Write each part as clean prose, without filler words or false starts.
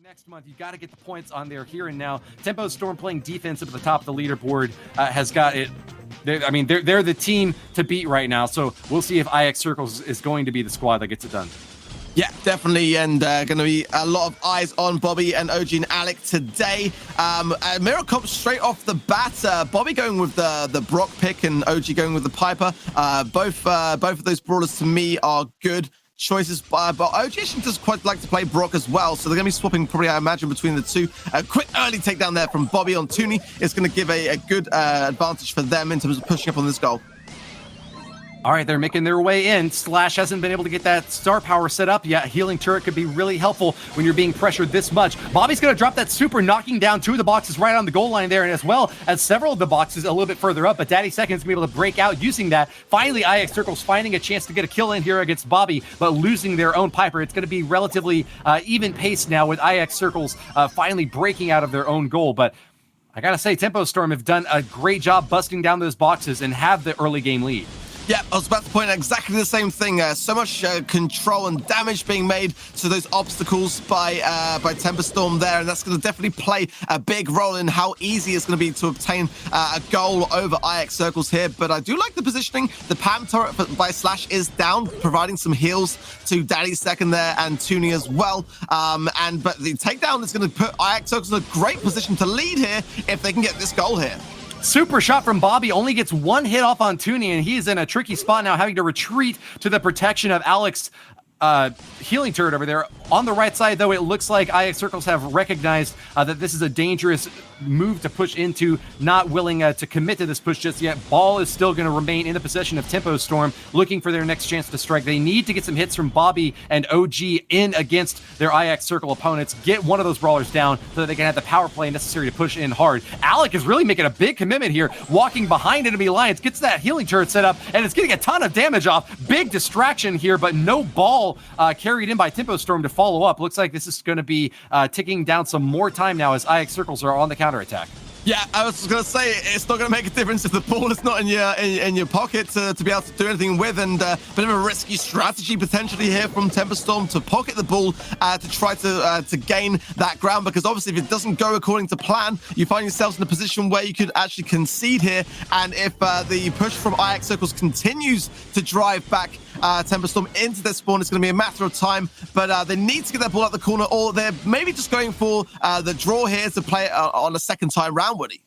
Next month, you've got to get the points on there here and now. Tempo Storm playing defense up at the top of the leaderboard has got it. They're the team to beat right now. So we'll see if IX Circles is going to be the squad that gets it done. Yeah, definitely, and going to be a lot of eyes on Bobby and OG and Alec today. Mirror Cop straight off the bat. Bobby going with the Brock pick and OG going with the Piper. Both of those brawlers to me are good choices, but OG actually does quite like to play Brock as well, so they're going to be swapping probably, I imagine, between the two. A quick early takedown there from Bobby on Tooney is going to give a good advantage for them in terms of pushing up on this goal. All right, they're making their way in. Slash hasn't been able to get that star power set up yet. Healing turret could be really helpful when you're being pressured this much. Bobby's going to drop that super, knocking down two of the boxes right on the goal line there, and as well as several of the boxes a little bit further up, but Daddy Second's going to be able to break out using that. Finally, IX Circles finding a chance to get a kill in here against Bobby, but losing their own Piper. It's going to be relatively even pace now with IX Circles finally breaking out of their own goal, but I got to say, Tempo Storm have done a great job busting down those boxes and have the early game lead. Yeah, I was about to point out exactly the same thing. So much control and damage being made to those obstacles by Tempo Storm there, and that's going to definitely play a big role in how easy it's going to be to obtain a goal over IX Circles here. But I do like the positioning. The Pam turret by Slash is down, providing some heals to Daddy Second there and Tooney as well. But the takedown is going to put IX Circles in a great position to lead here if they can get this goal here. Super shot from Bobby, only gets one hit off on Tooney, and he's in a tricky spot now, having to retreat to the protection of Alex healing turret over there. On the right side, though, it looks like IX Circles have recognized that this is a dangerous move to push into, not willing to commit to this push just yet. Ball is still going to remain in the possession of Tempo Storm, looking for their next chance to strike. They need to get some hits from Bobby and OG in against their IX Circle opponents, get one of those brawlers down so that they can have the power play necessary to push in hard. Alec is really making a big commitment here, walking behind enemy lines, gets that healing turret set up, and it's getting a ton of damage off. Big distraction here, but no ball carried in by Tempo Storm to follow up. Looks like this is going to be ticking down some more time now as IX Circles are on the counterattack. Yeah, I was going to say, it's not going to make a difference if the ball is not in your pocket to be able to do anything with, and a bit of a risky strategy potentially here from Tempo Storm to pocket the ball to try to gain that ground, because obviously if it doesn't go according to plan, you find yourselves in a position where you could actually concede here, and if the push from IX Circles continues to drive back Tempo Storm into their spawn, it's going to be a matter of time, but they need to get that ball out the corner, or they're maybe just going for the draw here to play it on a second time round, Woody.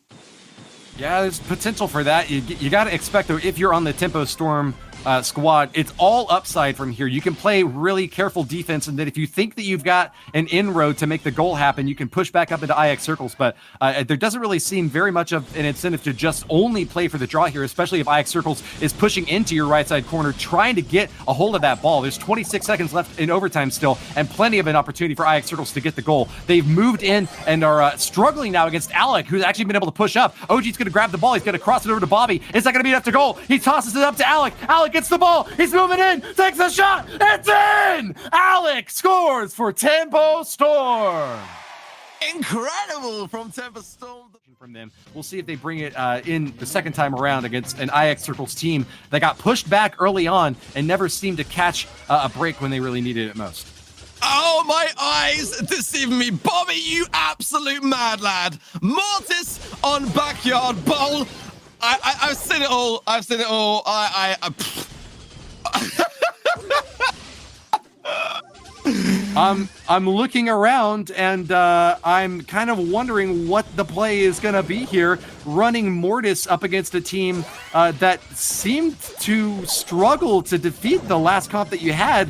Yeah, there's potential for that. You got to expect, though, if you're on the Tempo Storm squad, it's all upside from here. You can play really careful defense, and then if you think that you've got an inroad to make the goal happen, you can push back up into IX Circles, but there doesn't really seem very much of an incentive to just only play for the draw here, especially if IX Circles is pushing into your right side corner, trying to get a hold of that ball. There's 26 seconds left in overtime still, and plenty of an opportunity for IX Circles to get the goal. They've moved in and are struggling now against Alec, who's actually been able to push up. OG's going to grab the ball. He's going to cross it over to Bobby. Is that going to be enough to goal? He tosses it up to Alec. Alec gets the ball. He's moving in. Takes a shot. It's in. Alec scores for Tempo Storm. Incredible from Tempo Storm. From them. We'll see if they bring it in the second time around against an IX Circles team that got pushed back early on and never seemed to catch a break when they really needed it most. Oh, my eyes deceive me. Bobby, you absolute mad lad. Mortis on backyard bowl. I've seen it all. I've seen it all. I'm looking around, and I'm kind of wondering what the play is going to be here, running Mortis up against a team that seemed to struggle to defeat the last comp that you had.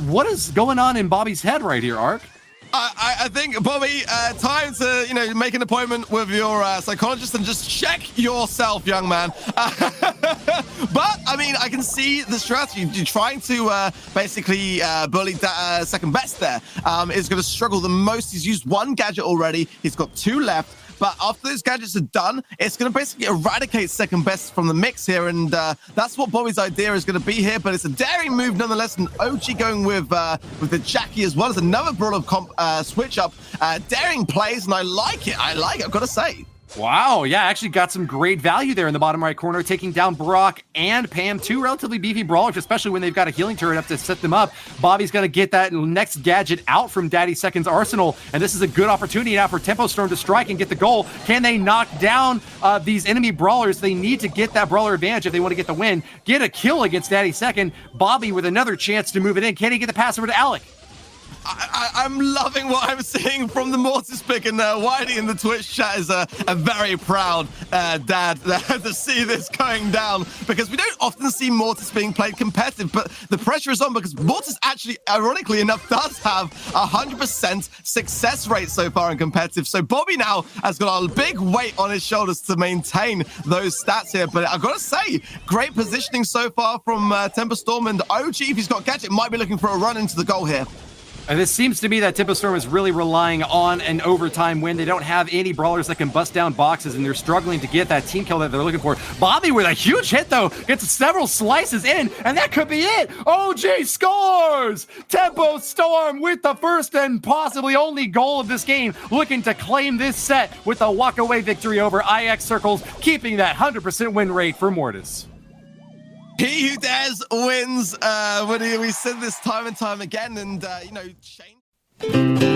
What is going on in Bobby's head right here, Ark? I think, Bobby, time to, make an appointment with your psychologist and just check yourself, young man. But, I mean, I can see the strategy. You're trying to basically bully second best there. Is going to struggle the most. He's used one gadget already. He's got two left. But after those gadgets are done, it's going to basically eradicate second best from the mix here, and that's what Bobby's idea is going to be here. But it's a daring move nonetheless, and OG going with the Jackie as well as another Brawl of comp switch up. Daring plays, and I like it. I've got to say. Wow, yeah, actually got some great value there in the bottom right corner, taking down Brock and Pam, two relatively beefy brawlers, especially when they've got a healing turret up to set them up. Bobby's going to get that next gadget out from Daddy Second's arsenal, and this is a good opportunity now for Tempo Storm to strike and get the goal. Can they knock down these enemy brawlers? They need to get that brawler advantage if they want to get the win. Get a kill against Daddy Second. Bobby with another chance to move it in. Can he get the pass over to Alec? I'm loving what I'm seeing from the Mortis pick, and Whitey in the Twitch chat is a very proud dad to see this going down, because we don't often see Mortis being played competitive, but the pressure is on because Mortis actually, ironically enough, does have 100% success rate so far in competitive. So Bobby now has got a big weight on his shoulders to maintain those stats here, but I've got to say, great positioning so far from Temper Storm, and OG, if he's got gadget, might be looking for a run into the goal here. And this seems to me that Tempo Storm is really relying on an overtime win. They don't have any brawlers that can bust down boxes, and they're struggling to get that team kill that they're looking for. Bobby with a huge hit, though, gets several slices in, and that could be it. OG scores! Tempo Storm with the first and possibly only goal of this game, looking to claim this set with a walkaway victory over IX Circles, keeping that 100% win rate for Mortis. He who dares wins. We said this time and time again, and change.